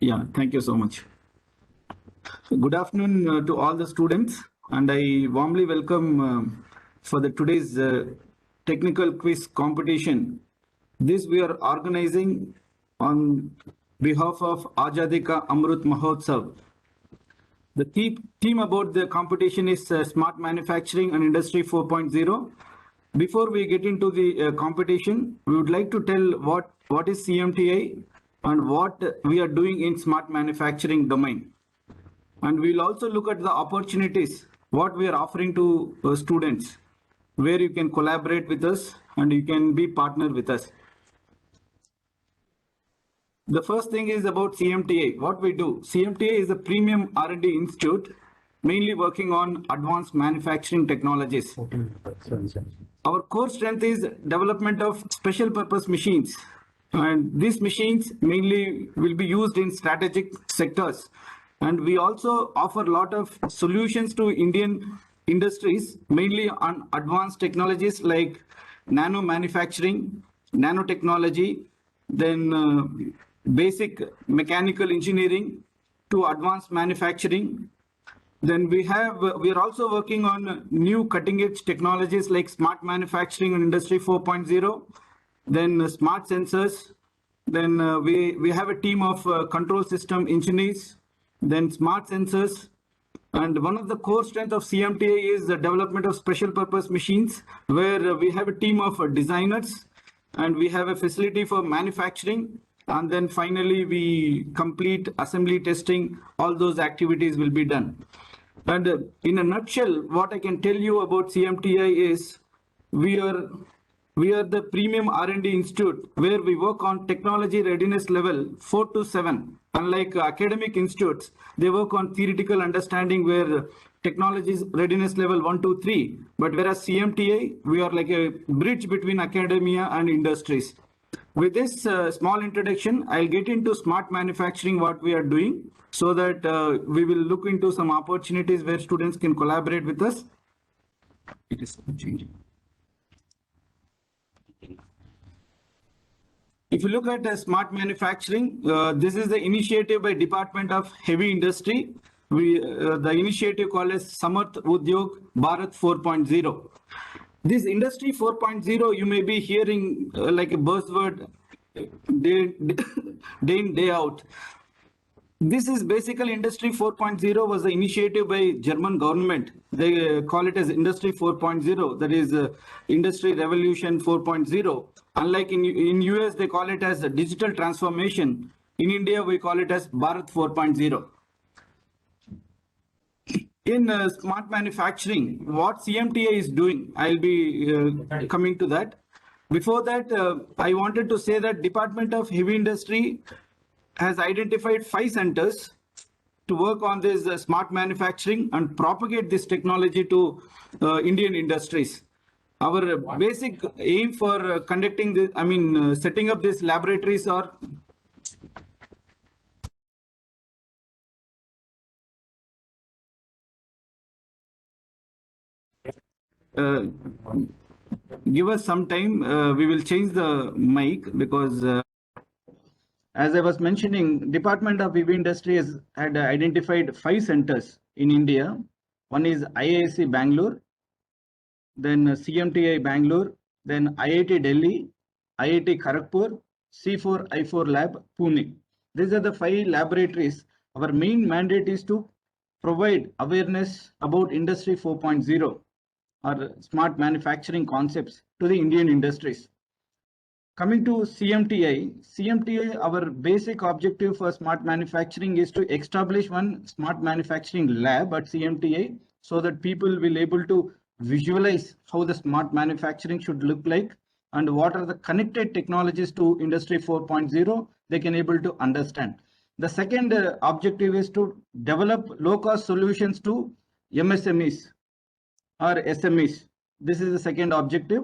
Yeah, thank you so much. Good afternoon to all the students, and I warmly welcome for the today's technical quiz competition. This we are organizing on behalf of Azadi Ka Amrut Mahotsav. The theme about the competition is Smart Manufacturing and Industry 4.0. Before we get into the competition, we would like to tell what is CMTI and what we are doing in smart manufacturing domain. And we'll also look at the opportunities, what we are offering to students, where you can collaborate with us and you can be partner with us. The first thing is about CMTI. What we do, CMTI is a premium R&D institute, mainly working on advanced manufacturing technologies. Our core strength is development of special purpose machines. And these machines mainly will be used in strategic sectors. And we also offer a lot of solutions to Indian industries, mainly on advanced technologies like nano manufacturing, nanotechnology, then basic mechanical engineering to advanced manufacturing. Then we are also working on new cutting edge technologies like smart manufacturing and industry 4.0, then smart sensors. Then we have a team of control system engineers, then smart sensors. And one of the core strengths of CMTI is the development of special purpose machines, where we have a team of designers and we have a facility for manufacturing. And then finally, we complete assembly testing. All those activities will be done. And in a nutshell, what I can tell you about CMTI is we are the premium R&D institute where we work on technology readiness level 4 to 7. Unlike academic institutes, they work on theoretical understanding where technology readiness level 1 to 3. But whereas CMTI, we are like a bridge between academia and industries. With this small introduction, I'll get into smart manufacturing, what we are doing, so that we will look into some opportunities where students can collaborate with us. It is changing. If you look at smart manufacturing, this is the initiative by Department of Heavy Industry. The initiative called as Samarth Udyog Bharat 4.0. This industry 4.0, you may be hearing like a buzzword day in, day out. This is basically Industry 4.0 was the initiative by German government. They call it as Industry 4.0, that is Industry Revolution 4.0. Unlike in US, they call it as a digital transformation. In India, we call it as Bharat 4.0. In smart manufacturing, what CMTI is doing, I'll be coming to that. Before that, I wanted to say that Department of Heavy Industry has identified 5 centers to work on this smart manufacturing and propagate this technology to Indian industries. Our basic aim for conducting this, setting up these laboratories are give us some time. We will change the mic because as I was mentioning, Department of Heavy Industry had identified 5 centers in India. One is IISc Bangalore, then CMTI Bangalore, then IIT Delhi, IIT Kharagpur, C4I4 Lab, Pune. These are the 5 laboratories. Our main mandate is to provide awareness about Industry 4.0 or smart manufacturing concepts to the Indian industries. Coming to CMTI, our basic objective for smart manufacturing is to establish one smart manufacturing lab at CMTI so that people will able to visualize how the smart manufacturing should look like and what are the connected technologies to Industry 4.0 they can able to understand. The second objective is to develop low-cost solutions to MSMEs or SMEs. This is the second objective.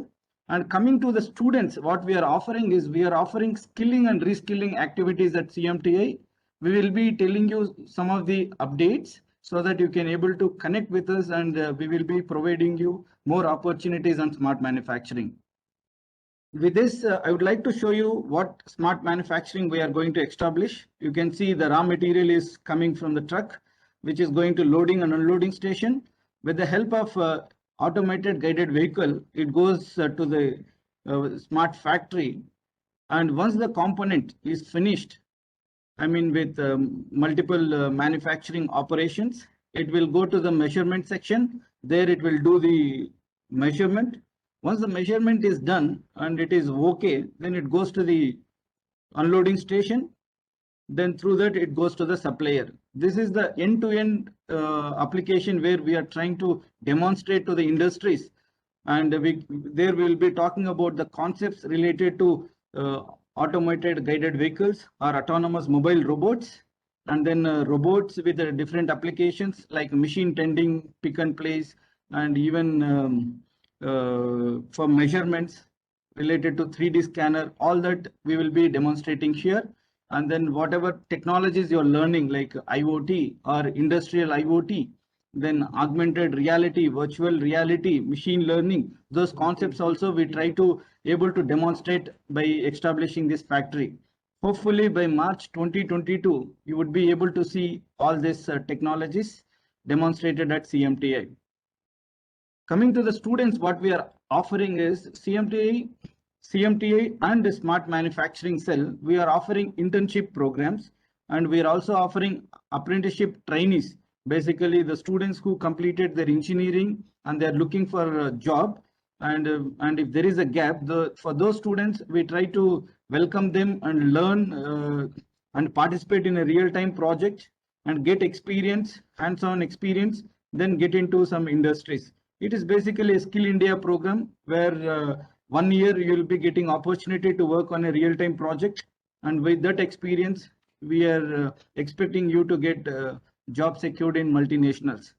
And coming to the students, what we are offering is we are offering skilling and reskilling activities at CMTI. We will be telling you some of the updates so that you can able to connect with us, and we will be providing you more opportunities on smart manufacturing. with this, I would like to show you what smart manufacturing we are going to establish. You can see the raw material is coming from the truck, which is going to loading and unloading station. With the help of automated guided vehicle, it goes to the smart factory. And once the component is finished, I mean, with multiple manufacturing operations, it will go to the measurement section. There it will do the measurement. Once the measurement is done and it is okay, then it goes to the unloading station. Then through that, it goes to the supplier. This is the end-to-end application where we are trying to demonstrate to the industries. And there will be talking about the concepts related to automated guided vehicles or autonomous mobile robots, and then robots with different applications like machine tending, pick and place, and even for measurements related to 3D scanner. All that we will be demonstrating here. And then whatever technologies you're learning like IoT or industrial IoT, then augmented reality, virtual reality, machine learning, those concepts also we try to able to demonstrate by establishing this factory. Hopefully by March 2022, you would be able to see all these technologies demonstrated at CMTI. Coming to the students, what we are offering is CMTI and the Smart Manufacturing Cell, we are offering internship programs, and we are also offering apprenticeship trainees. Basically, the students who completed their engineering and they're looking for a job, and if there is a gap, for those students, we try to welcome them and learn and participate in a real-time project and get experience, hands-on experience, then get into some industries. It is basically a Skill India program where 1 year you will be getting opportunity to work on a real-time project, and with that experience, we are expecting you to get job secured in multinationals.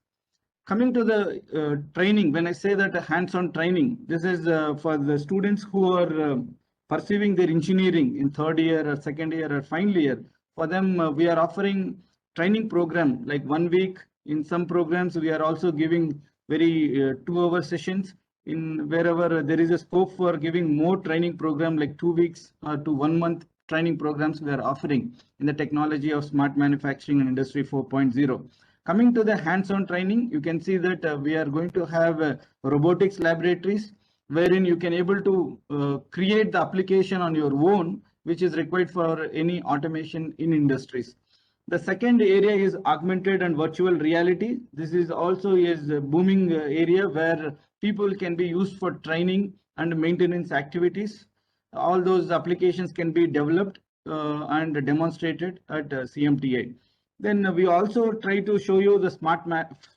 Coming to the training, when I say that hands-on training, this is for the students who are pursuing their engineering in third year or second year or final year. For them, we are offering training program like 1 week. In some programs, we are also giving very 2-hour sessions. In wherever there is a scope for giving more training program like 2 weeks to 1 month training programs, we are offering in the technology of smart manufacturing and industry 4.0. Coming to the hands-on training, you can see that we are going to have robotics laboratories wherein you can able to create the application on your own, which is required for any automation in industries. The second area is augmented and virtual reality. This is also a booming area where people can be used for training and maintenance activities. All those applications can be developed and demonstrated at CMTI. Then we also try to show you the smart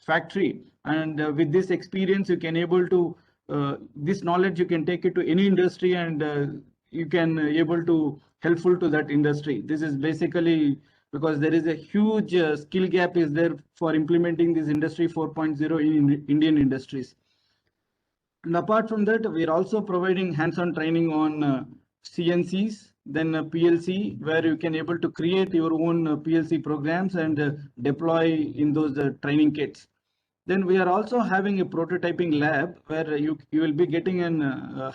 factory, and with this experience you can able to this knowledge you can take it to any industry, and you can able to helpful to that industry. This is basically because there is a huge skill gap is there for implementing this industry 4.0 in Indian industries. And apart from that, we are also providing hands-on training on CNCs, then PLC, where you can able to create your own PLC programs and deploy in those training kits. Then we are also having a prototyping lab where you will be getting an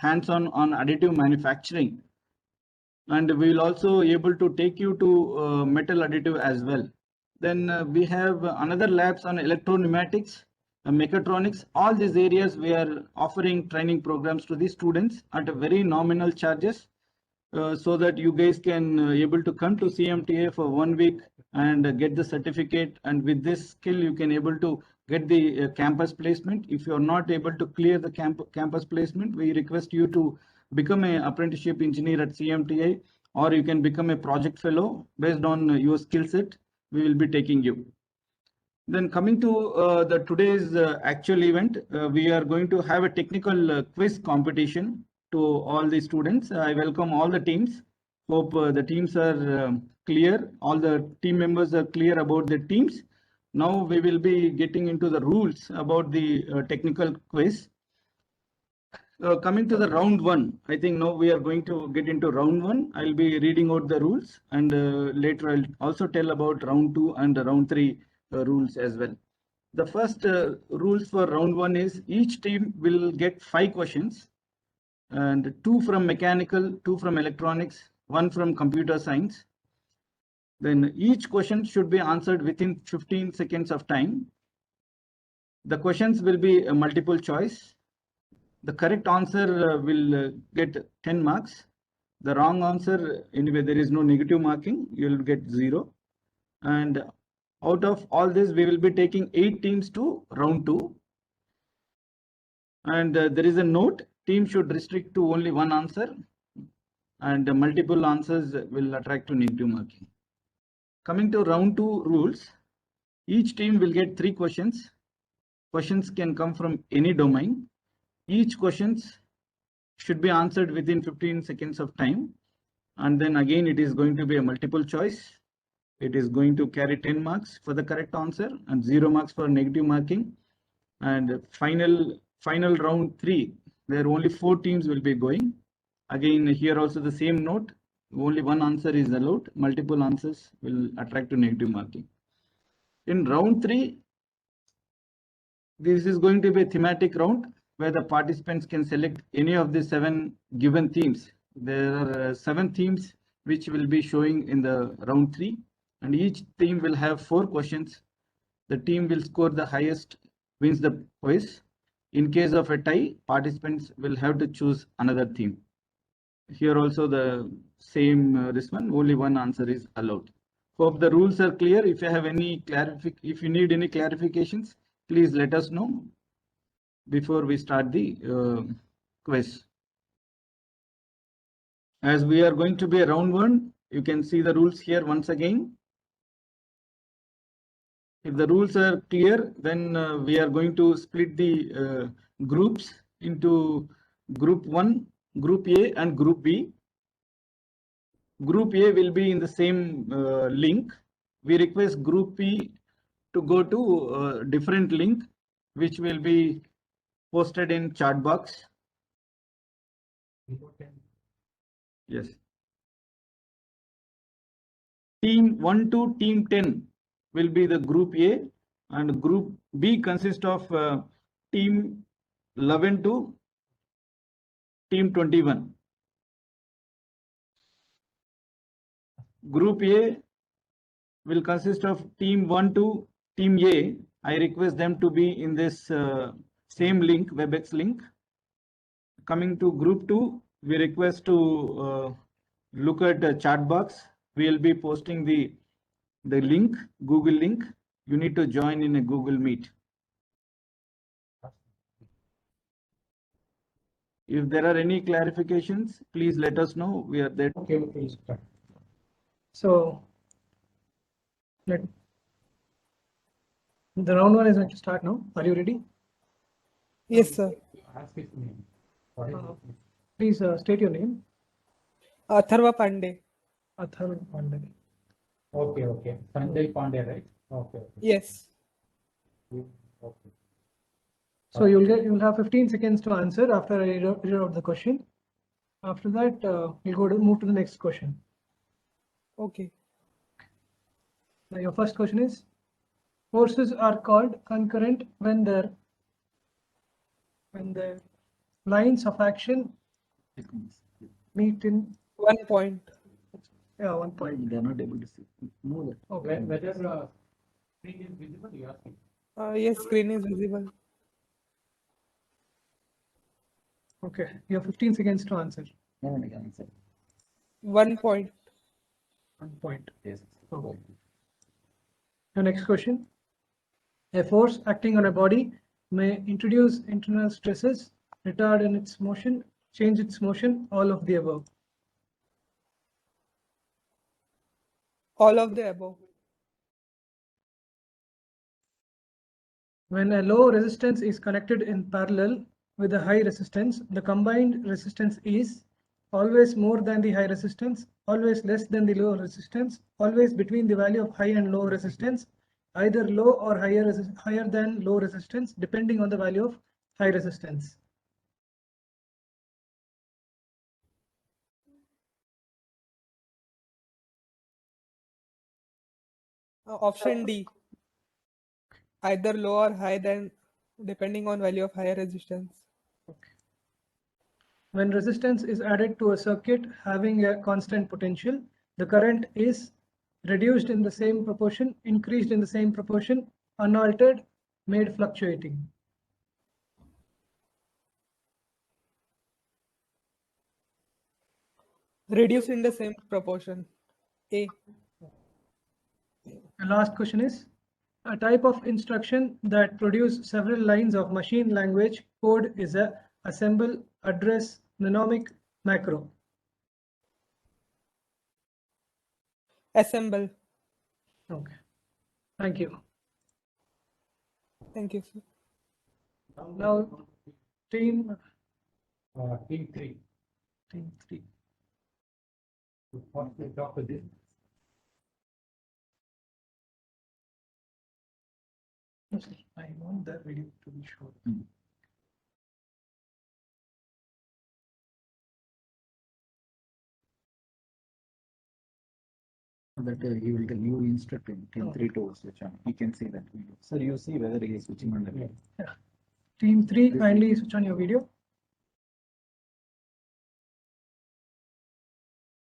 hands-on on additive manufacturing. And we will also able to take you to metal additive as well. Then we have another labs on electro-pneumatics, mechatronics. All these areas we are offering training programs to the students at a very nominal charges, so that you guys can able to come to CMTI for 1 week and get the certificate. And with this skill, you can able to get the campus placement. If you are not able to clear the campus placement, we request you to become an apprenticeship engineer at CMTI, or you can become a project fellow based on your skill set. We will be taking you. Then coming to the today's actual event, we are going to have a technical quiz competition to all the students. I welcome all the teams. Hope the teams are clear. All the team members are clear about the teams. Now we will be getting into the rules about the technical quiz. Coming to the round 1, I think now we are going to get into round 1. I'll be reading out the rules, and later I'll also tell about round 2 and round 3 rules as well. The first rules for round 1 is each team will get 5 questions. and 2 from mechanical, 2 from electronics, 1 from computer science. Then each question should be answered within 15 seconds of time. The questions will be a multiple choice. The correct answer will get 10 marks. The wrong answer, anyway, there is no negative marking, you will get 0. And out of all this, we will be taking 8 teams to round 2. And there is a note, team should restrict to only one answer, and multiple answers will attract to negative marking. Coming to round 2 rules, each team will get 3 questions. Questions can come from any domain. Each questions should be answered within 15 seconds of time. And then again, it is going to be a multiple choice. It is going to carry 10 marks for the correct answer and 0 marks for negative marking. And final round 3, where only 4 teams will be going. Again, here also the same note, only one answer is allowed. Multiple answers will attract to negative marking. In round 3, this is going to be a thematic round where the participants can select any of the 7 given themes. There are 7 themes which will be showing in the round 3, and each team will have 4 questions. The team will score the highest wins the quiz. In case of a tie, participants will have to choose another theme. Here also the same this one, only one answer is allowed. Hope the rules are clear. If you have any if you need any clarifications, please let us know before we start the quiz. As we are going to be a round 1, you can see the rules here once again. If the rules are clear, then we are going to split the groups into group 1, group A and group B. Group A will be in the same link. We request group B to go to a different link, which will be posted in chat box. Yes. Team 1 to team 10 will be the group A, and group B consists of team 11 to team 21. Group A will consist of team 1 to team A. I request them to be in this same link, WebEx link. Coming to group 2, we request to look at the chat box. We will be posting the link, Google link. You need to join in a Google Meet. If there are any clarifications, please let us know. We are there. Okay. So the round 1 is going to start now. Are you ready? Yes, sir. Please state your name. Atharva Pandey. Atharva Pandey. Okay. Sanjay Pandey, right? Okay. Yes. Okay. So you'll have 15 seconds to answer after I read out the question. After that, we'll move to the next question. Okay. Now your first question is: forces are called concurrent when the lines of action meet in 1 point. 1 point. They are not able to see. No. Okay. Whether screen is visible, you ask me. Yes, screen is visible. Okay. You have 15 seconds to answer. 1 point. 1 point. Yes. Okay. The next question: a force acting on a body may introduce internal stresses, retard in its motion, change its motion, all of the above. All of the above. When a low resistance is connected in parallel with a high resistance, the combined resistance is always more than the high resistance, always less than the low resistance, always between the value of high and low resistance, either low or higher than low resistance, depending on the value of high resistance. Option D. Either low or high than depending on value of higher resistance. Okay. When resistance is added to a circuit having a constant potential, the current is reduced in the same proportion, increased in the same proportion, unaltered, made fluctuating. Reduce in the same proportion. A. The last question is, a type of instruction that produce several lines of machine language code is a assemble, address, mnemonic, macro. Assemble. Okay. Thank you. Thank you, sir. Now, team Team three. team 3. What we talk with this? I want the video to be shown. That he will tell you instruct him, team 3 to switch on. He can see that video. Sir, you see whether he is switching on the video. Team 3, kindly switch on your video.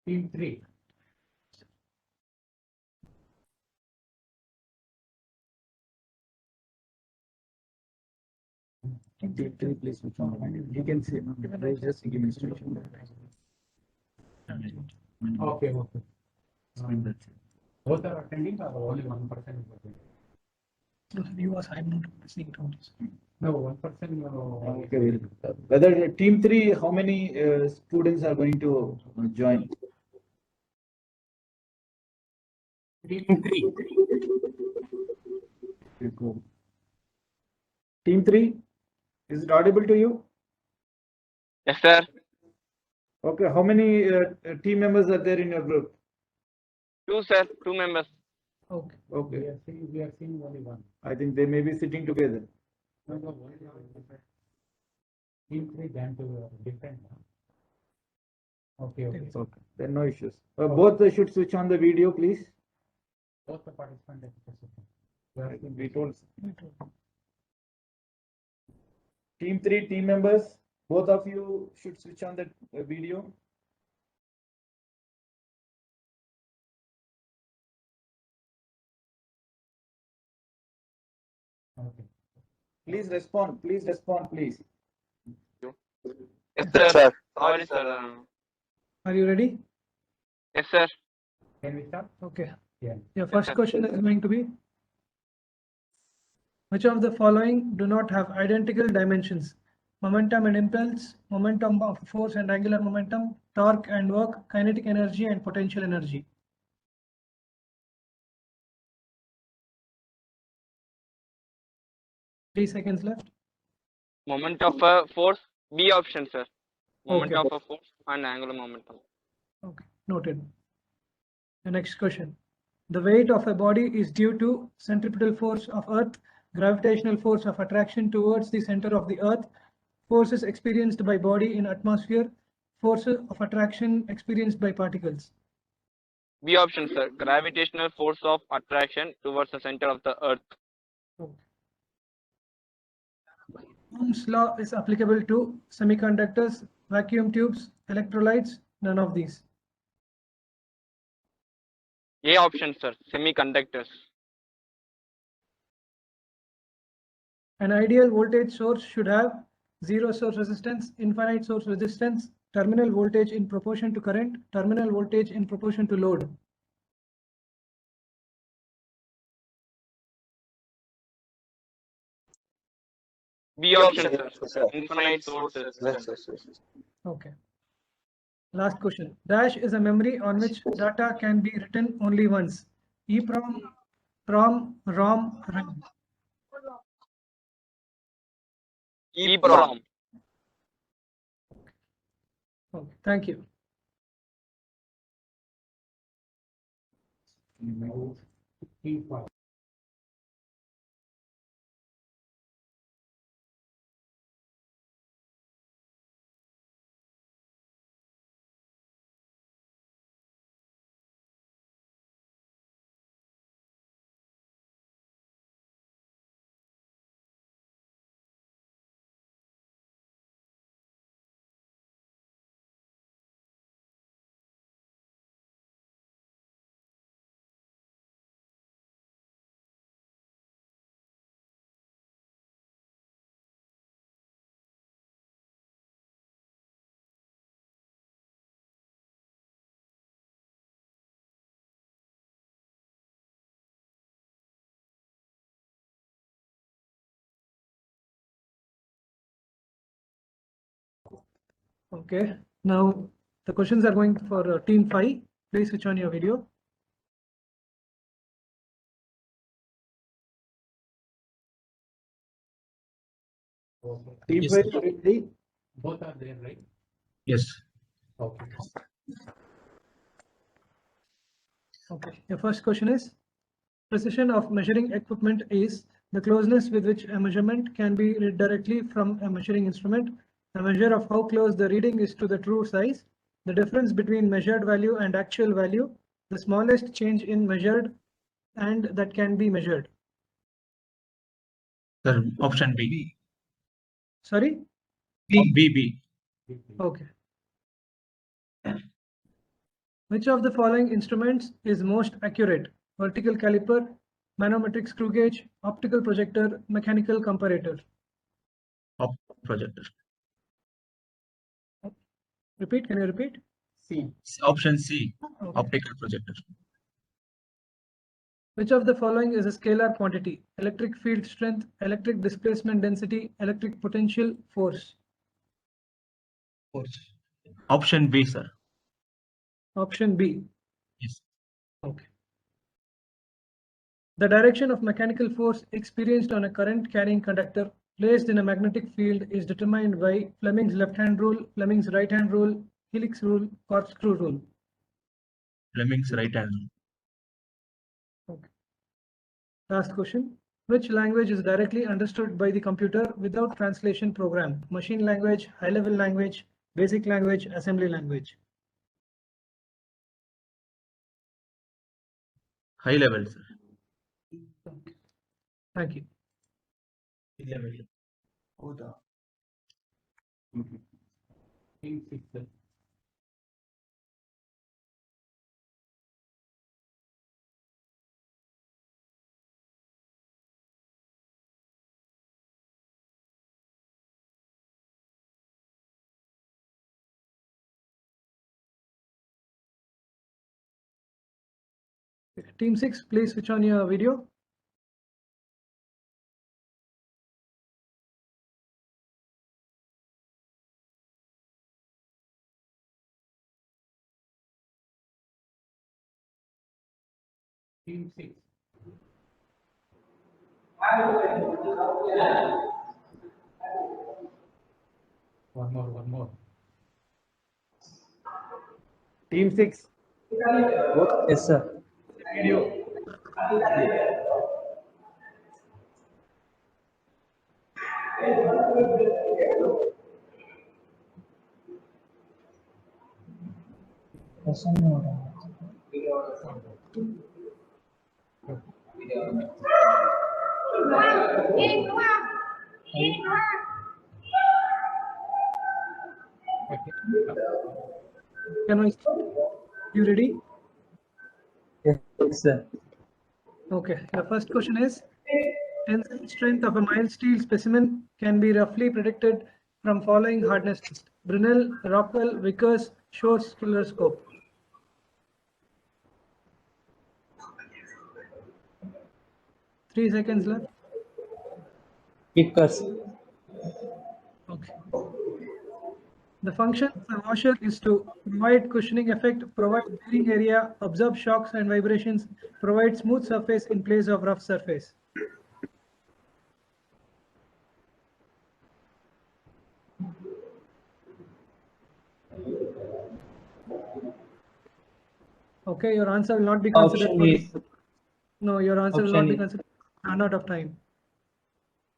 Team three. Team 3, please switch on the video. He can see, no? Please just give instruction. Okay, okay. That's it. Both are attending or only one person is attending? Viewers, I'm not listening to this. No, one person. Okay, very good. Whether team 3, how many students are going to join? Team three. Team 3, is it audible to you? Yes, sir. Okay, how many team members are there in your group? 2, sir. 2 members. Okay. Okay, We are seeing only one. I think they may be sitting together. No, no, only one. Team three then to different. Okay, okay. Okay, then no issues. Both should switch on the video, please. Both the participants. are participating. We told. Team 3, team members, both of you should switch on the video. Okay. Please respond, please. Yes, sir. Sorry, sir. Are you ready? Yes, sir. Can we start? Okay. Yeah. Your first question is going to be, which of the following do not have identical dimensions? Momentum and impulse, momentum of force and angular momentum, torque and work, kinetic energy and potential energy. Three seconds left. Moment of a force. B option, sir. Moment Okay. of a force and angular momentum. Okay, noted. The next question. The weight of a body is due to centripetal force of Earth, gravitational force of attraction towards the center of the Earth, forces experienced by body in atmosphere, forces of attraction experienced by particles. B option, sir. Gravitational force of attraction towards the center of the earth. Ohm's law is applicable to semiconductors, vacuum tubes, electrolytes, none of these. A option, sir. Semiconductors. An ideal voltage source should have zero source resistance, infinite source resistance, terminal voltage in proportion to current, terminal voltage in proportion to load. B option, sir. Infinite sources. Okay. Last question. Dash is a memory on which data can be written only once. EEPROM, PROM, ROM, RAM. EEPROM. Okay, thank you. Team Okay, now the questions are going for team 5. Please switch on your video. Team Yes, five, sir. ready? Both are there, right? Yes. Okay. Okay, your first question is, precision of measuring equipment is the closeness with which a measurement can be read directly from a measuring instrument, a measure of how close the reading is to the true size, the difference between measured value and actual value, the smallest change in measured and that can be measured. Sir, option B. Sorry? B. Okay. Which of the following instruments is most accurate? Vertical caliper, manometric screw gauge, optical projector, mechanical comparator. Projector. Repeat, can you repeat? C. Option C. Okay. Optical projector. Which of the following is a scalar quantity? Electric field strength, electric displacement density, electric potential, force. Option B, sir. Option B. Yes. Okay. The direction of mechanical force experienced on a current carrying conductor placed in a magnetic field is determined by Fleming's left-hand rule, Fleming's right-hand rule, helix rule, corkscrew rule. Fleming's right hand. Okay. Last question. Which language is directly understood by the computer without translation program? Machine language, high-level language, basic language, assembly language. High level, sir. Thank you. Team 6, sir. Team 6, please switch on your video. Team 6. One more. Team 6. Yes, sir. Video. Question नहीं हो रहा। Okay. Can I start? You ready? Yes, sir. Okay. The first question is, tensile strength of a mild steel specimen can be roughly predicted from following hardness test: Brinell, Rockwell, Vickers, Shor's Fuller scope. Three seconds left. Vickers. Okay. The function of the washer is to provide cushioning effect, provide bearing area, absorb shocks and vibrations, provide smooth surface in place of rough surface. Okay, your answer will not be considered. Option E. No, your answer will not Option be E. considered. Run out of time.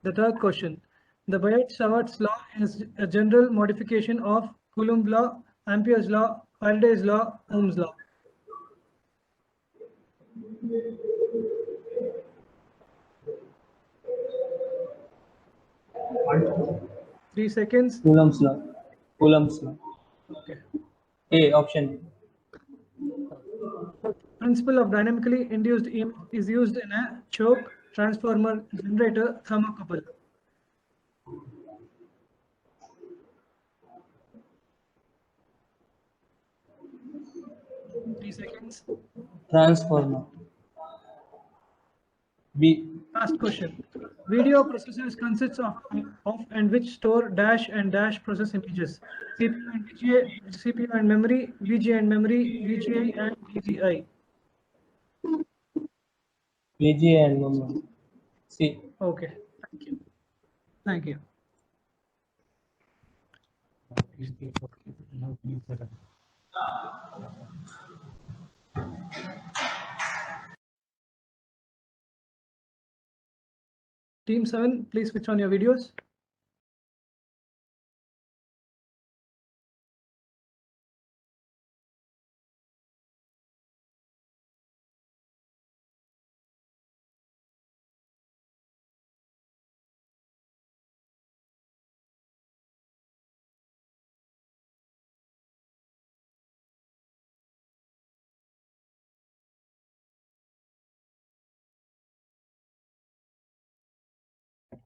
The third question. The Biot-Savart's law is a general modification of Coulomb's law, Ampere's law, Faraday's law, Ohm's law. Three seconds. Coulomb's law. Coulomb's law. Okay. A. Option. Principle of dynamically induced EMF is used in a choke, transformer, generator, thermocouple. Three seconds. Transformer. B. Last question. Video processors consists of and which store dash and dash process images. CPU and VGA, CPU and memory, VGA and memory, VGA and VGI. VGA and memory. C. Okay. Thank you. Thank you. Now, team 7. Team 7, please switch on your videos.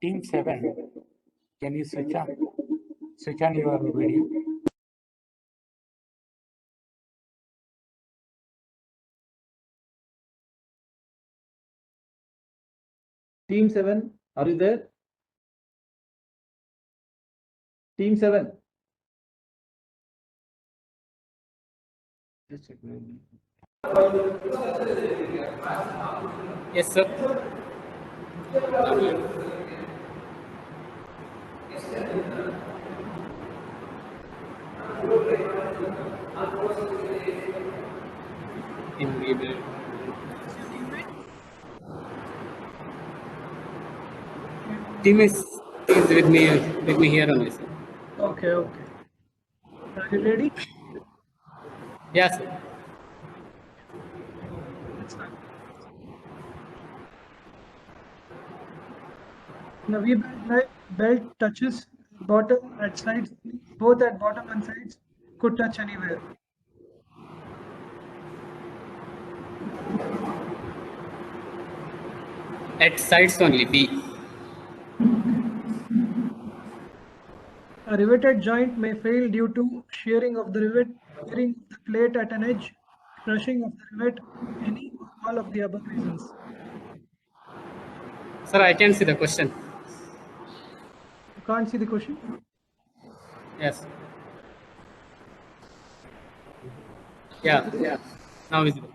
Team 7, can you switch on your video? Team 7, are you there? Team 7. Just check. Yes, sir. Enable. Team is with me here only, sir. Okay, okay. Are you ready? Yes, sir. The belt touches bottom at sides, both at bottom and sides, could touch anywhere. At sides only, B. A riveted joint may fail due to shearing of the rivet, tearing of the plate at an edge, crushing of the rivet, any or all of the above reasons. Sir, I can see the question. You can't see the question? Yes. Yeah. Now visible.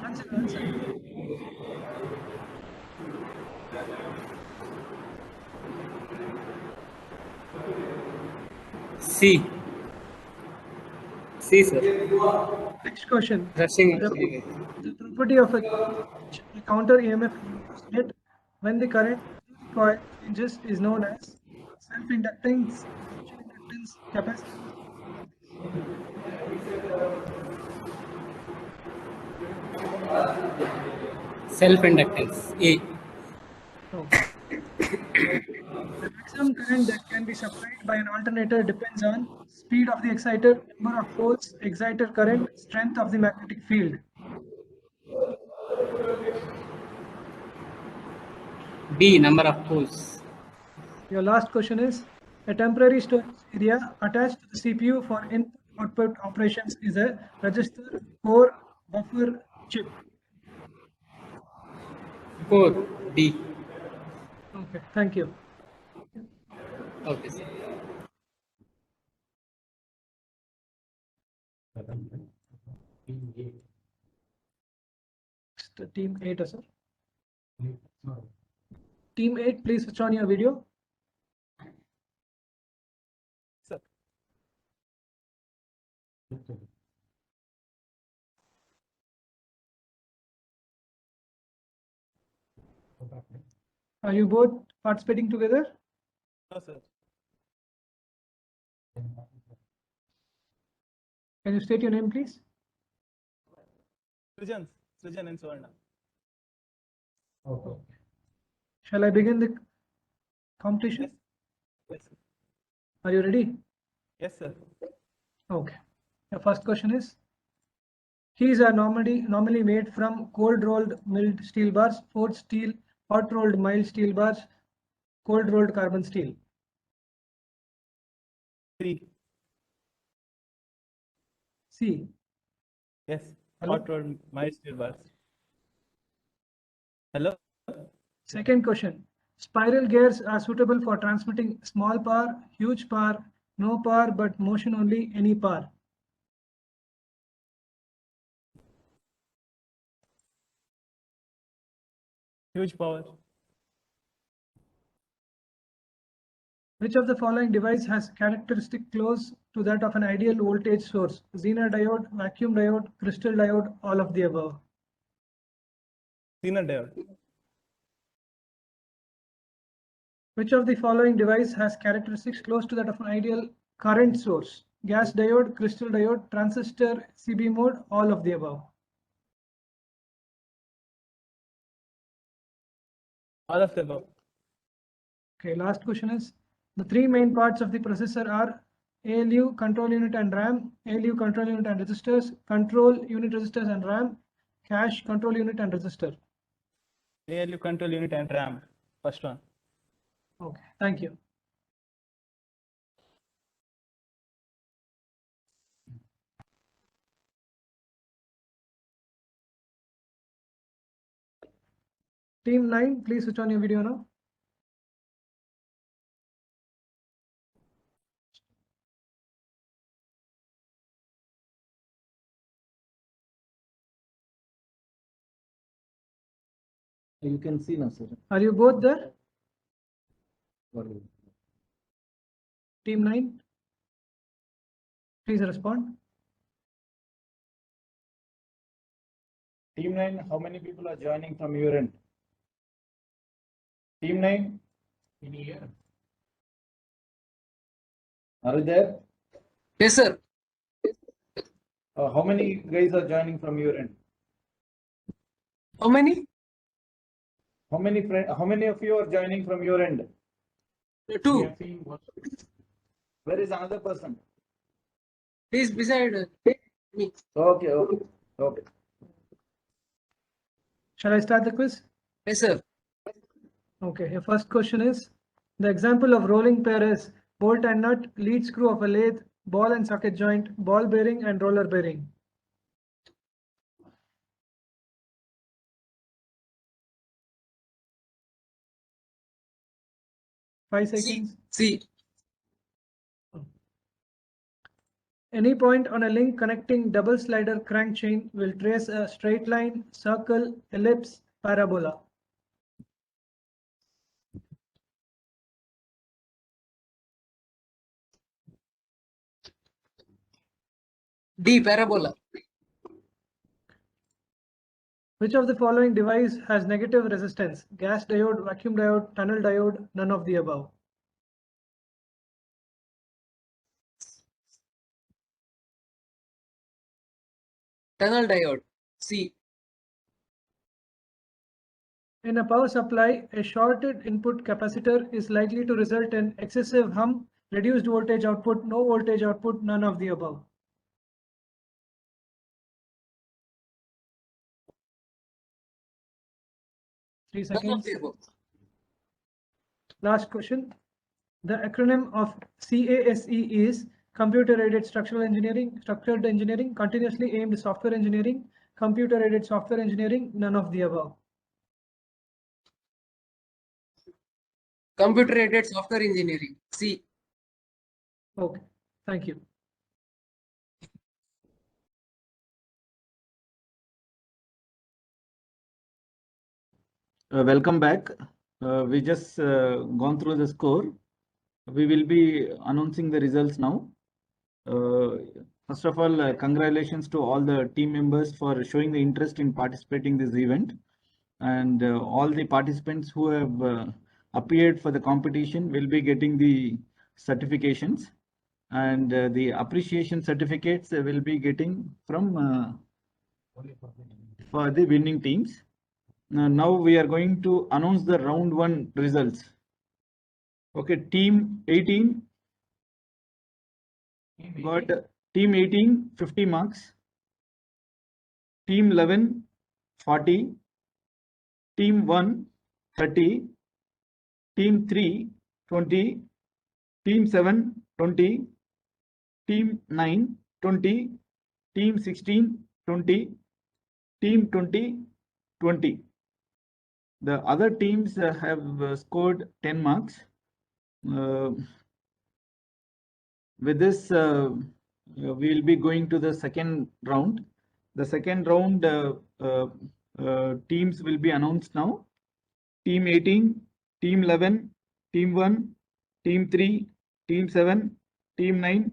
Answer. C. C, sir. Next question. Rushing. The property of a counter EMF net when the current coil changes is known as self-inductance, inductance, capacitance. Self-inductance. A. Okay. The maximum current that can be supplied by an alternator depends on speed of the exciter, number of poles, exciter current, strength of the magnetic field. B. Number of poles. Your last question is, a temporary storage area attached to the CPU for input-output operations is a register, core, buffer, chip. 4. D. Okay, thank you. Okay, sir. Team 8. Team 8, sir. No. Team 8, please switch on your video. Sir. Are you both participating together? No, sir. Can you state your name, please? Srijan and Suvarna. Okay. Shall I begin the competition? Yes, sir. Are you ready? Yes, sir. Okay. The first question is, keys are normally made from cold rolled milled steel bars, forged steel, hot rolled mild steel bars, cold rolled carbon steel. 3. C. Yes. hot rod mild steel bars. Hello? Second question. Spiral gears are suitable for transmitting small power, huge power, no power but motion only, any power. Huge power. Which of the following device has characteristic close to that of an ideal voltage source? Zener diode, vacuum diode, crystal diode, all of the above. Zener diode. Which of the following device has characteristics close to that of an ideal current source? Gas diode, crystal diode, transistor, CB mode, all of the above. All of the above. Okay, last question is, the three main parts of the processor are ALU, control unit and RAM, ALU, control unit and registers, control unit registers and RAM, cache, control unit and register. ALU control unit and RAM. First one. Okay, thank you. Team 9, please switch on your video now. You can see now, sir. Are you both there? Team 9, please respond. Team 9, how many people are joining from your end? Team 9? Are you there? Yes, sir. How many guys are joining from your end? How many? How many of you are joining from your end? 2. Where is another person? He's beside me. Okay. Shall I start the quiz? Yes, sir. Okay, your first question is, the example of rolling pair is bolt and nut, lead screw of a lathe, ball and socket joint, ball bearing and roller bearing. Five seconds. C. Any point on a link connecting double slider crank chain will trace a straight line, circle, ellipse, parabola. D. Parabola. Which of the following device has negative resistance? Gas diode, vacuum diode, tunnel diode, none of the above. Tunnel diode. C. In a power supply, a shorted input capacitor is likely to result in excessive hum, reduced voltage output, no voltage output, none of the above. Three None of seconds. the above. Last question. The acronym of CASE is Computer Aided Structural Engineering, Structured Engineering, Continuously Aimed Software Engineering, Computer Aided Software Engineering, none of the above. Computer aided software engineering. C. Okay, thank you. Welcome back. We just gone through the score. We will be announcing the results now. First of all, congratulations to all the team members for showing the interest in participating in this event, and all the participants who have appeared for the competition will be getting the certifications, and the appreciation certificates will be getting from for the winning teams. Now we are going to announce the round 1 results. Okay, team 18 got team 18 50 marks, team 11 40, team 1 30, team 3 20, team 7 20, team 9 20, team 16 20, team 20. The other teams have scored 10 marks. With this, we will be going to the second round. The second round teams will be announced now. Team 18, Team 11, Team 1, Team 3, Team 7, Team 9,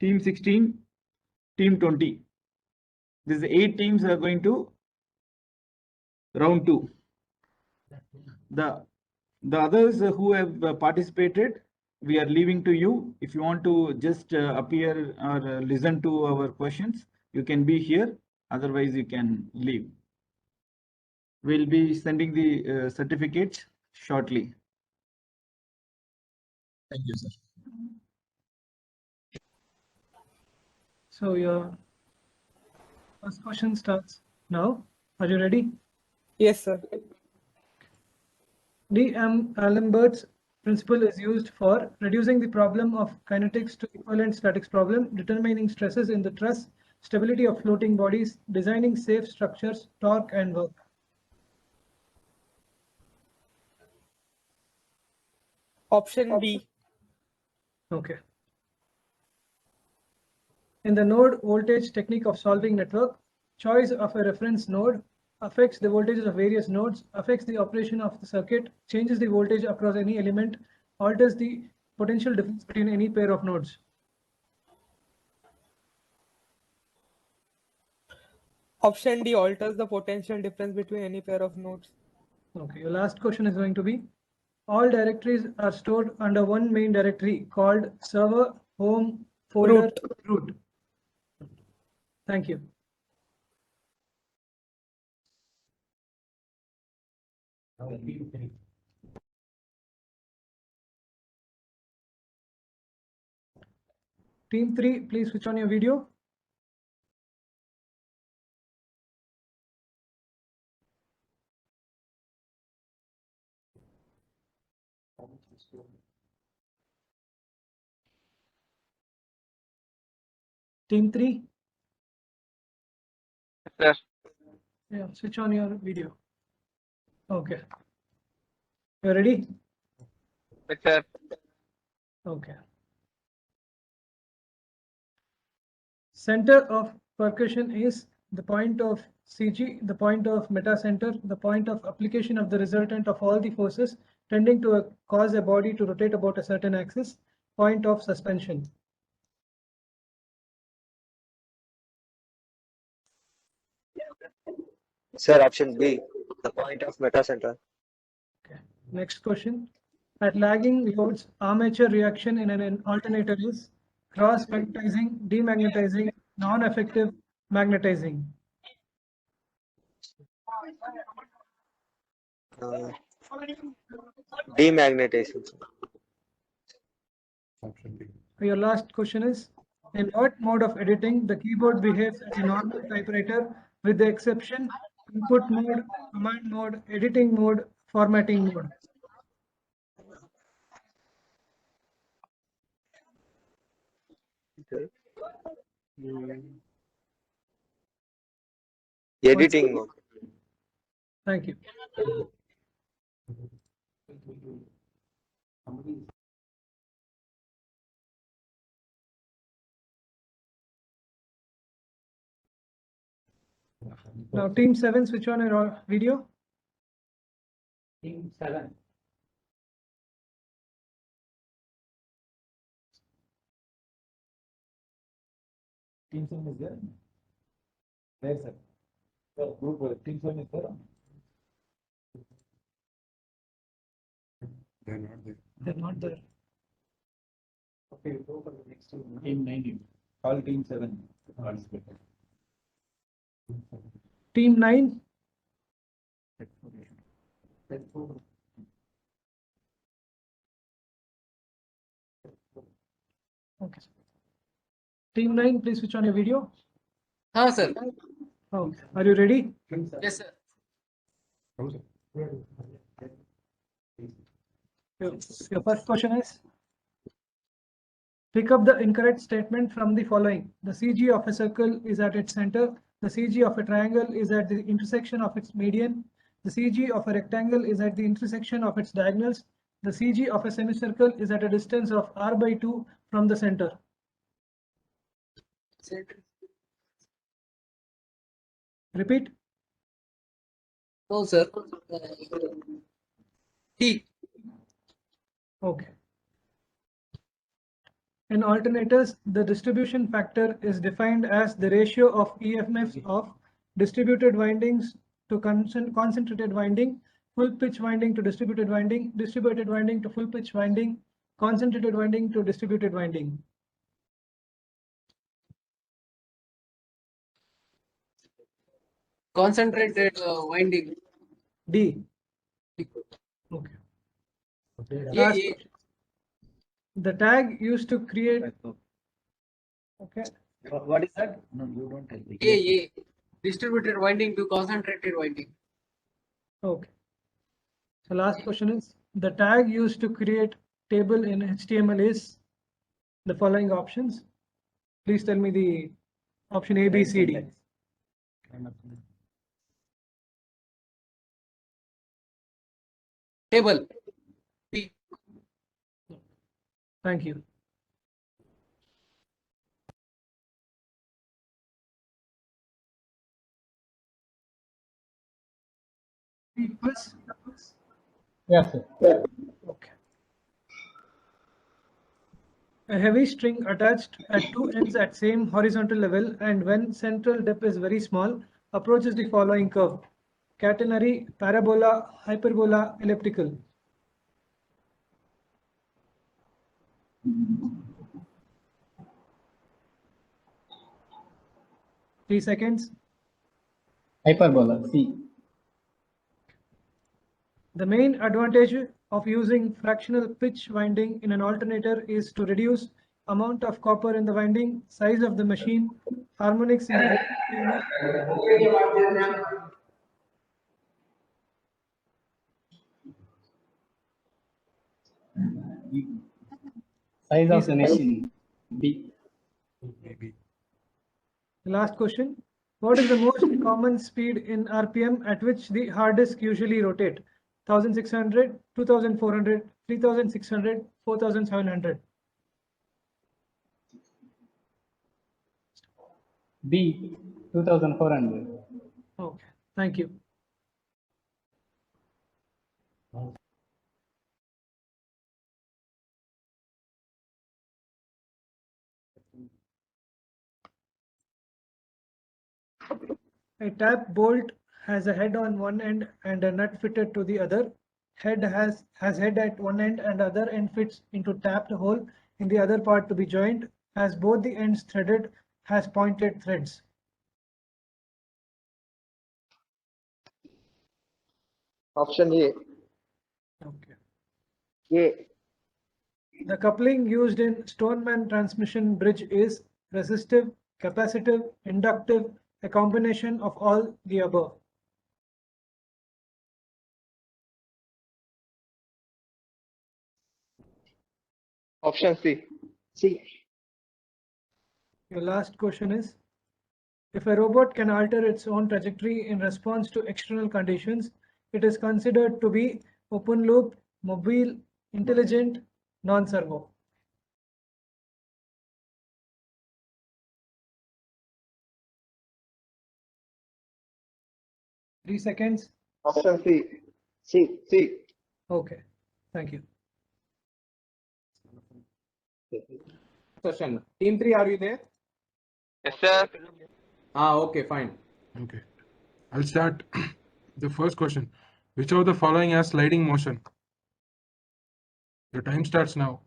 Team 16, Team 20. These 8 teams are going to round 2. The others who have participated, we are leaving to you. If you want to just appear or listen to our questions, you can be here. Otherwise, you can leave. We'll be sending the certificates shortly. Thank you, sir. So your first question starts now. Are you ready? Yes, sir. D. M. Alembert's principle is used for reducing the problem of kinetics to equivalent statics problem, determining stresses in the truss, stability of floating bodies, designing safe structures, torque and work. Option B. Okay. In the node voltage technique of solving network, choice of a reference node affects the voltages of various nodes, affects the operation of the circuit, changes the voltage across any element, alters the potential difference between any pair of nodes. Option D alters the potential difference between any pair of nodes. Okay, your last question is going to be, all directories are stored under one main directory called server, home, folder, root. Thank you. Team 3. Team 3, please switch on your video. Team 3, Sir. yeah, switch on your video. Okay. You ready? Yes, sir. Okay. Center of percussion is the point of CG, the point of metacenter, the point of application of the resultant of all the forces tending to cause a body to rotate about a certain axis, point of suspension. Sir, option B, the point of metacenter. Okay. Next question. At lagging loads, armature reaction in an alternator is cross magnetizing, demagnetizing, non-effective, magnetizing. Demagnetization. Option B. Your last question is, in what mode of editing the keyboard behaves as a normal typewriter with the exception input mode, command mode, editing mode, formatting mode? Editing mode. Thank you. Now team 7, switch on your video. Team 7. Team 7 is there? There, sir. So, group Team 7 is there? They're not there. They're not there. Okay, go for the next team. Team 9. Call Team 7 to participate. Team 9, okay. Team 9, please switch on your video. Sir. Okay. Are you ready? Yes, sir. Your first question is, pick up the incorrect statement from the following. The CG of a circle is at its center. The CG of a triangle is at the intersection of its median. The CG of a rectangle is at the intersection of its diagonals. The CG of a semicircle is at a distance of r/2 from the center. Repeat. No, sir. T. Okay. In alternators, the distribution factor is defined as the ratio of EMFs of distributed windings to concentrated winding, full pitch winding to distributed winding to full pitch winding, concentrated winding to distributed winding. Concentrated winding. D. Okay. Yeah, Last yeah. question. The tag used to create. Okay. What is that? No, you don't tell me. Yeah. Distributed winding to concentrated winding. Okay. So last question is, the tag used to create table in HTML is the following options. Please tell me the option A, B, C, D. Table. T. Thank you. Equals. Yes, sir. Okay. A heavy string attached at two ends at same horizontal level and when central depth is very small approaches the following curve: catenary, parabola, hyperbola, elliptical. Three seconds. Hyperbola. C. The main advantage of using fractional pitch winding in an alternator is to reduce amount of copper in the winding, size of the machine, harmonics in the Size of the machine. B. The last question. What is the most common speed in RPM at which the hard disk usually rotate? 1600, 2400, 3600, 4700. B. 2400. Okay, thank you. A tap bolt has a head on one end and a nut fitted to the other. Head has head at one end and other end fits into tapped hole in the other part to be joined. Has both the ends threaded, has pointed threads. Option A. Okay. A. The coupling used in Stoneman transmission bridge is resistive, capacitive, inductive, a combination of all the above. Option C. C. Your last question is, if a robot can alter its own trajectory in response to external conditions, it is considered to be open loop, mobile, intelligent, non-servo. Three seconds. Option C. C. Okay, thank you. Session. Team 3, are you there? Yes, sir. Okay, fine. Okay. I'll start. The first question. Which of the following has sliding motion? Your time starts now.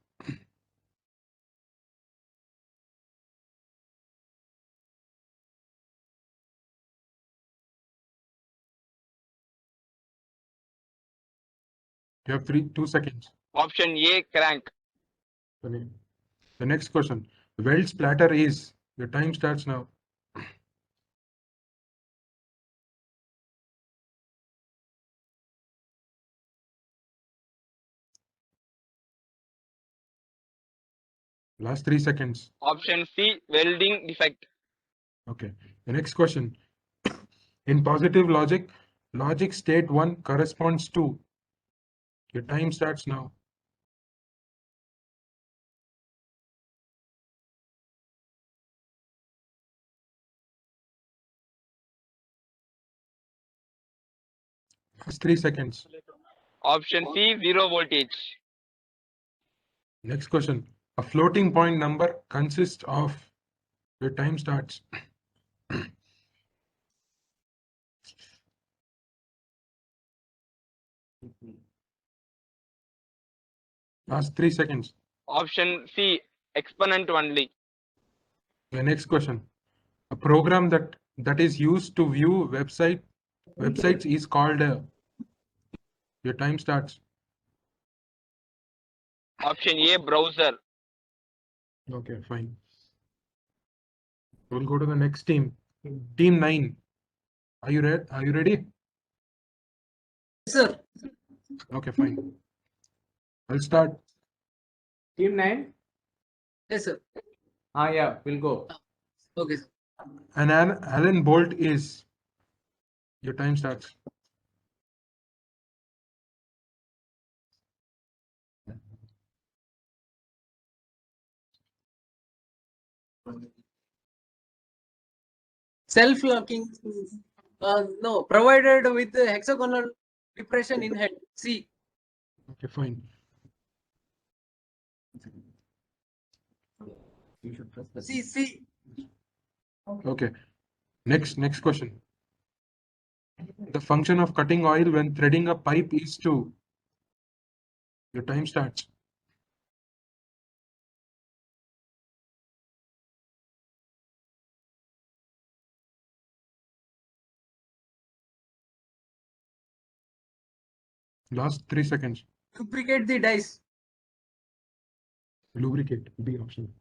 You have 2 seconds. Option A, crank. The next question. The weld splatter is. Your time starts now. Last 3 seconds. Option C, welding defect. Okay. The next question. In positive logic, logic state 1 corresponds to. Your time starts now. First 3 seconds. Option C, 0 voltage. Next question. A floating point number consists of. Your time starts. Last 3 seconds. Option C, exponent only. The next question. A program that is used to view websites is called a. Your time starts. Option A, browser. Okay, fine. We'll go to the next team. Team 9. Are you ready? Are you ready? Sir. Okay, fine. I'll start. Team 9? Yes, sir. Yeah, we'll go. Okay, sir. An Allen bolt is. Your time starts. Self-locking. No, provided with the hexagonal depression in head. C. Okay, fine. C. Okay. Next question. The function of cutting oil when threading a pipe is to. Your time starts. Last 3 seconds. Lubricate the dice. Lubricate. B option.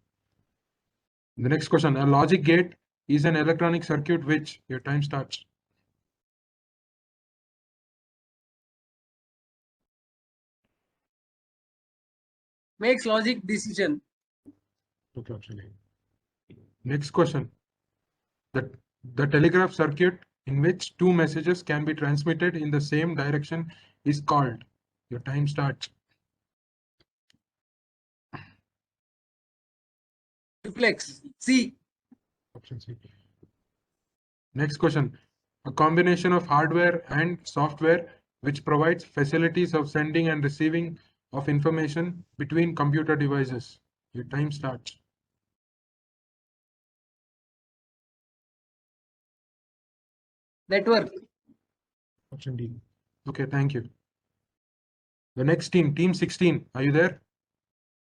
The next question. A logic gate is an electronic circuit which. Your time starts. Makes logic decision. Okay, option A. Next question. The telegraph circuit in which 2 messages can be transmitted in the same direction is called. Your time starts. Duplex. C. Option C. Next question. A combination of hardware and software which provides facilities of sending and receiving of information between computer devices. Your time starts. Network. Option D. Okay, thank you. The next team, team 16. Are you there?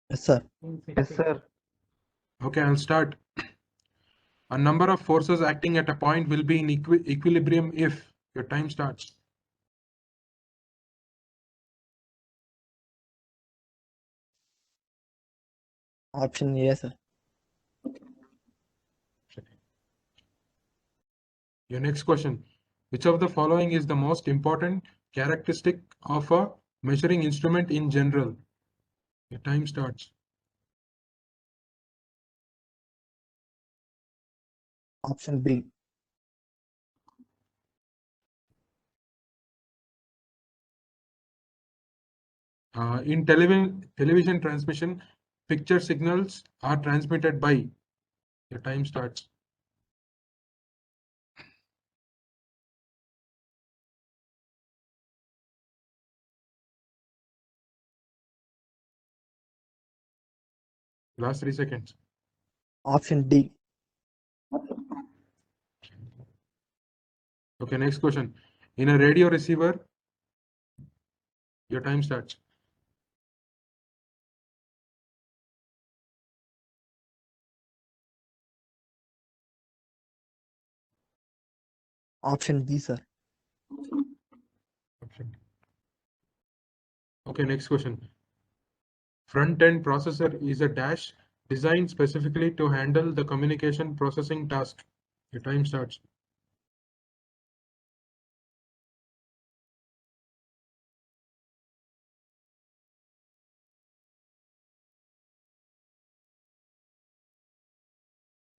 Yes, sir. Yes, sir. Okay, I'll start. A number of forces acting at a point will be in equilibrium if. Your time starts. Option A, sir. Your next question. Which of the following is the most important characteristic of a measuring instrument in general? Your time starts. Option B. In television transmission, picture signals are transmitted by. Your time starts. Last 3 seconds. Option D. Okay, next question. In a radio receiver, your time starts. Option B, sir. Option. Okay, next question. Front-end processor is a dash designed specifically to handle the communication processing task. Your time starts.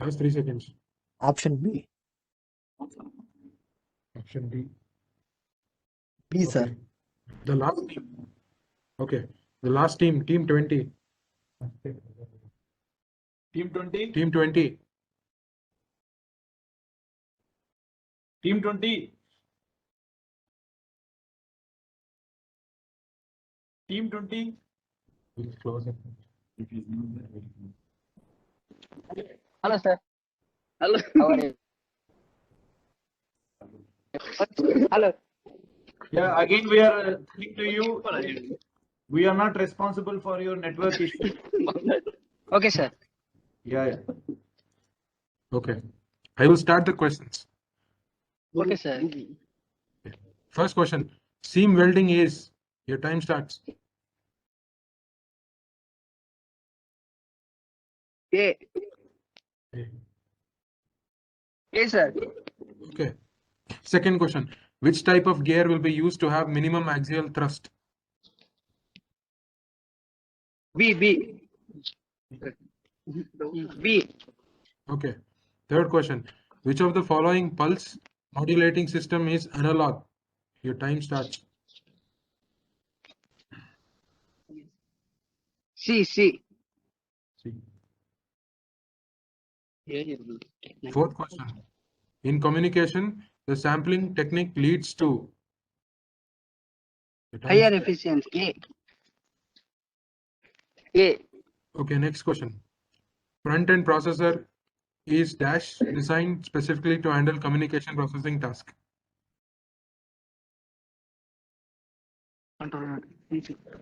Last 3 seconds. Option B. Option D. B, sir. Okay. The last team. Okay. The last team, team 20. Team 20. Team 20. Team 20. Team 20. We'll close it. Hello, sir. Hello. How are you? Hello. Yeah, again we are speaking to you. We are not responsible for your network issue. Okay, sir. Yeah. Okay. I will start the questions. Okay, sir. First question. Seam welding is. Your time starts. A. A, sir. Okay. Second question. Which type of gear will be used to have minimum axial thrust? B. B. B. Okay. Third question. Which of the following pulse modulating system is analog? Your time starts. C. C. Fourth question. In communication, the sampling technique leads to. Your time Higher starts. efficiency. A. A. Okay, next question. Front-end processor is dash designed specifically to handle communication processing task.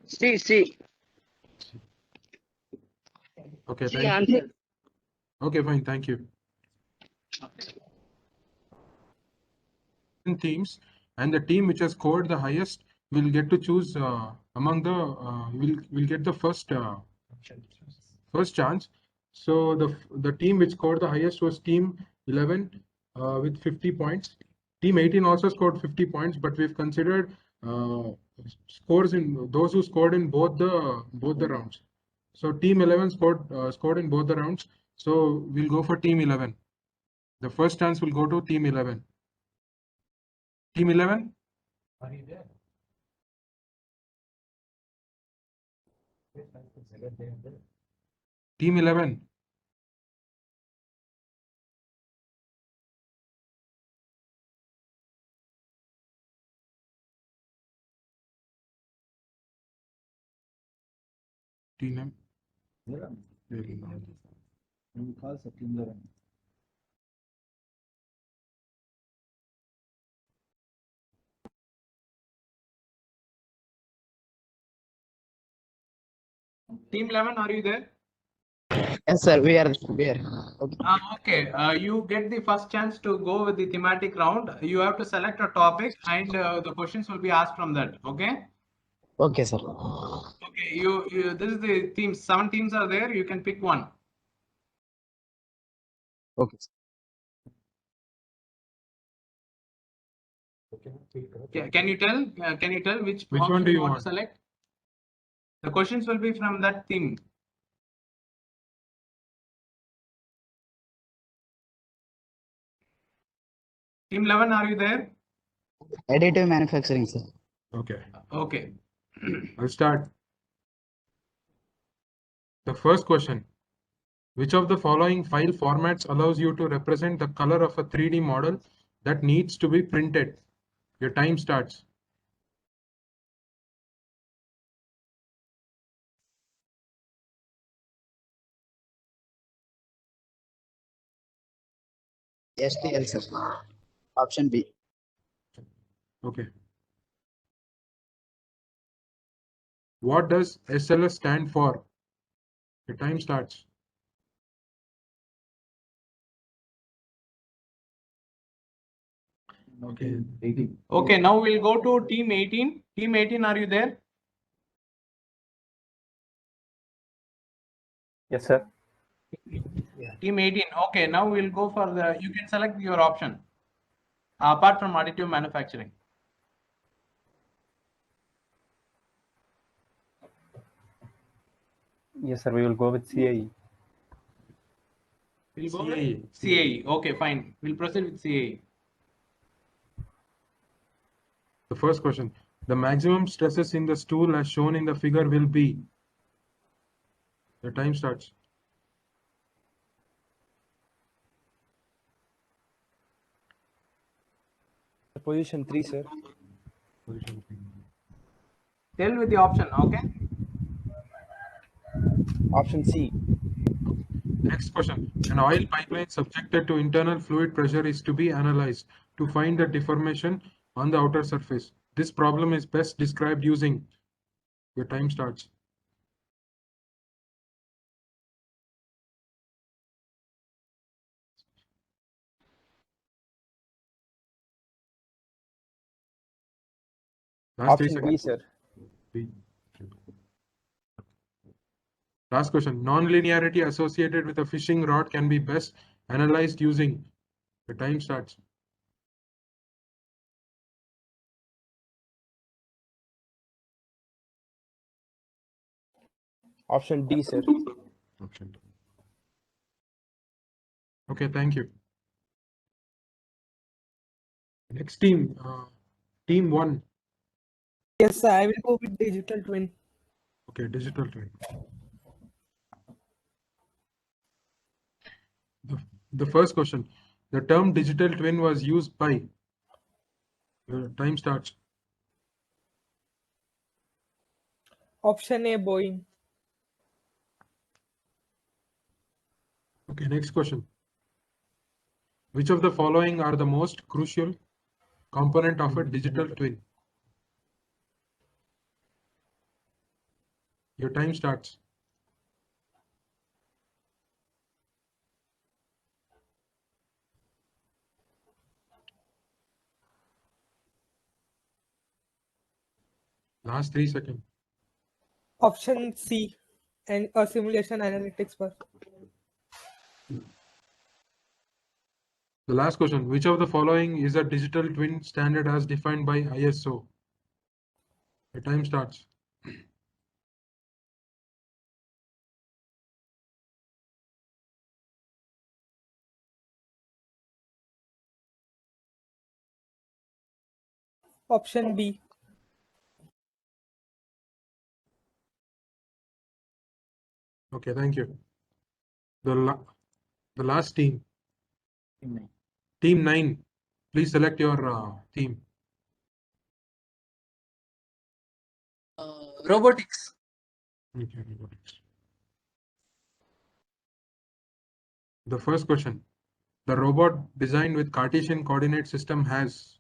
C. C. Okay, C thank you. answer. Okay, fine, thank you. Teams, and the team which has scored the highest will get to choose among the will get the first chance. So the team which scored the highest was team 11 with 50 points. Team 18 also scored 50 points, but we've considered scores in those who scored in both the rounds. So team 11 scored in both the rounds. So we'll go for team 11. The first chance will go to team 11. Team 11. Are you there? Team 11. Team. Team 11, are you there? Yes, sir. We are. Okay. Okay. You get the first chance to go with the thematic round. You have to select a topic and the questions will be asked from that. Okay. Okay, sir. Okay. This is the teams. 7 teams are there. You can pick one. Okay. Can you tell? Can you tell which Which option one do you want want? to select? The questions will be from that theme. Team 11, are you there? Additive manufacturing, sir. Okay. Okay. I'll start. The first question. Which of the following file formats allows you to represent the color of a 3D model that needs to be printed? Your time starts. STL, sir. Option B. Okay. What does SLS stand for? Your time starts. Okay. 18. Okay. Now we'll go to team 18. Team 18, are you there? Yes, sir. Team 18. Okay. Now we'll go for you can select your option apart from additive manufacturing. Yes, sir. We will go with CAE. We'll go CAE. with CAE. Okay, fine. We'll proceed with CAE. The first question, the maximum stresses in the stool as shown in the figure will be. The time starts. Position 3, sir. Tell with the option, okay? Option C. Next question, an oil pipeline subjected to internal fluid pressure is to be analyzed to find the deformation on the outer surface. This problem is best described using. Your time starts. Last 3 Option B, seconds. sir. B. Last question. Non-linearity associated with a fishing rod can be best analyzed using. The time starts. Option D, sir. Option. Okay, thank you. Next team, team 1. Yes, sir. I will go with digital twin. Okay, digital twin. The first question, the term digital twin was used by. Your time starts. Option A, Boeing. Okay, next question. Which of the following are the most crucial component of a digital twin? Your time starts. Last 3 seconds. Option C, and a simulation analytics part. The last question, which of the following is a digital twin standard as defined by ISO? The time starts. Option B. Okay, thank you. The last team. Team 9. Please select your team. Robotics. Okay, robotics. The first question. The robot designed with Cartesian coordinate system has.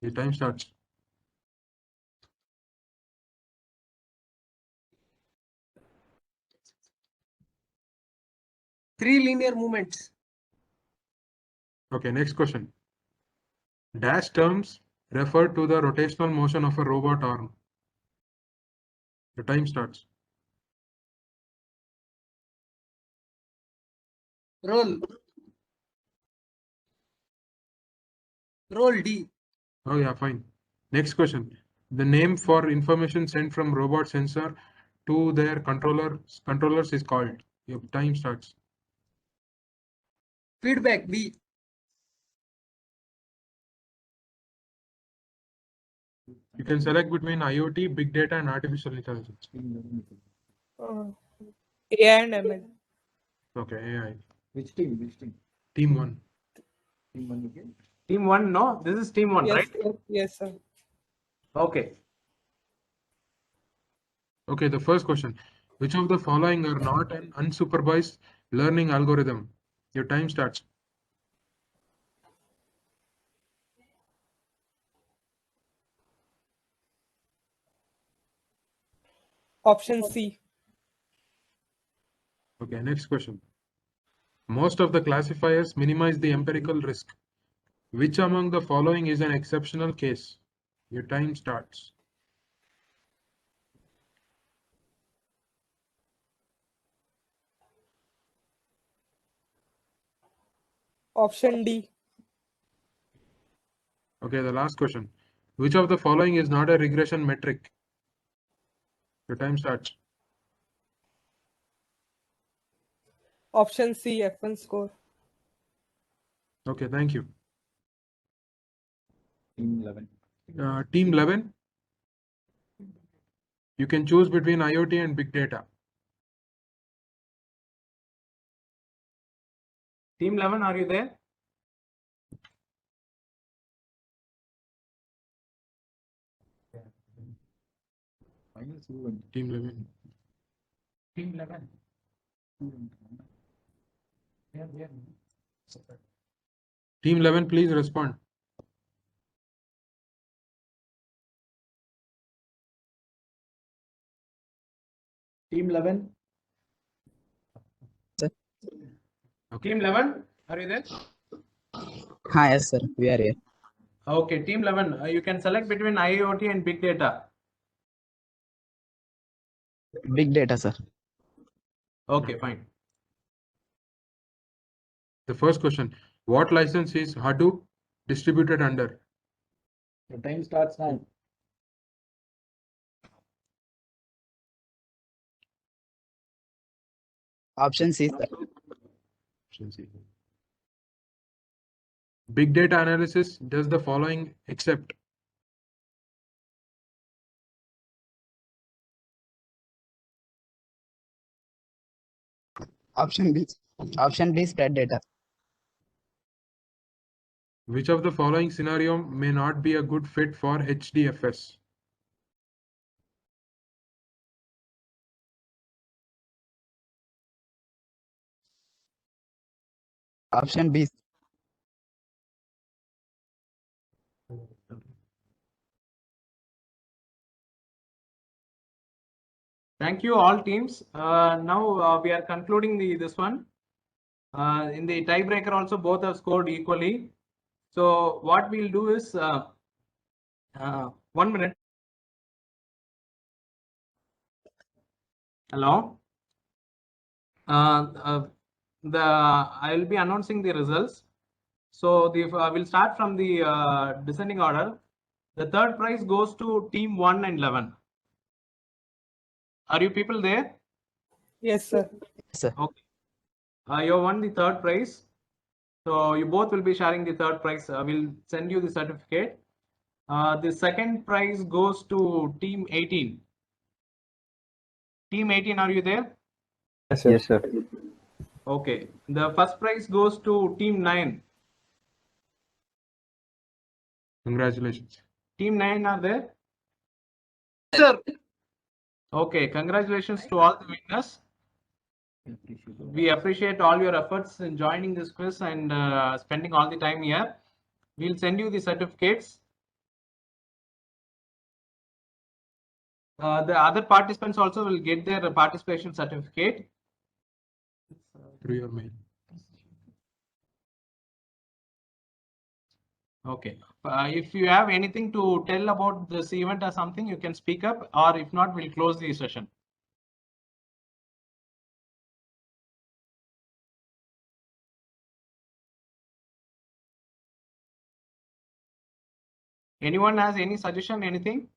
The time starts. Three linear movements. Okay, next question. Dash terms refer to the rotational motion of a robot arm. The time starts. Roll. Roll D. Oh yeah, fine. Next question. The name for information sent from robot sensor to their controllers is called. Your time starts. Feedback B. You can select between IoT, big data, and artificial intelligence. AI and ML. Okay, AI. Which team? Which team? Team 1. Team 1 again? Team 1, no? This is team 1, Yes, right? sir. Yes, sir. Okay. Okay, the first question. Which of the following are not an unsupervised learning algorithm? Your time starts. Option C. Okay, next question. Most of the classifiers minimize the empirical risk. Which among the following is an exceptional case? Your time starts. Option D. Okay, the last question. Which of the following is not a regression metric? Your time starts. Option C, F1 score. Okay, thank you. Team 11. Team 11. You can choose between IoT and big data. Team 11, are you there? Team 11. Team 11. Yeah. Team 11, please respond. Team 11. Sir. Okay. Team 11, are you there? Yes, sir. We are here. Okay, Team 11, you can select between IoT and big data. Big data, sir. Okay, fine. The first question, what license is Hadoop distributed under? The time starts now. Option C, sir. Option C. Big data analysis does the following except. Option B. Option B, spread data. Which of the following scenario may not be a good fit for HDFS? Option B. Thank you all teams. Now we are concluding this one. In the tiebreaker also both have scored equally. So what we'll do is 1 minute. Hello. I will be announcing the results. So we'll start from the descending order. The third prize goes to team 1 and 11. Are you people there? Yes, sir. Sir. Okay. You won the third prize. So you both will be sharing the third prize. We'll send you the certificate. The second prize goes to team 18. Team 18, are you there? Yes, sir. Okay. The first prize goes to team 9. Congratulations. Team 9 are there? Sir. Okay. Congratulations to all the winners. We appreciate all your efforts in joining this quiz and spending all the time here. We'll send you the certificates. The other participants also will get their participation certificate. Through your mail. Okay. If you have anything to tell about this event or something, you can speak up, or if not, we'll close the session. Anyone has any suggestion, anything?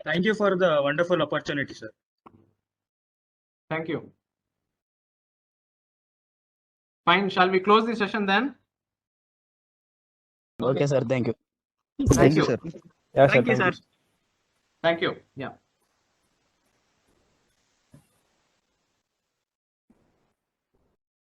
Thank you for the wonderful opportunity, sir. Thank you. Fine. Shall we close the session then? Okay, sir. Thank you. Thank you. Yeah, Thank you, sir. Thank you. Yeah.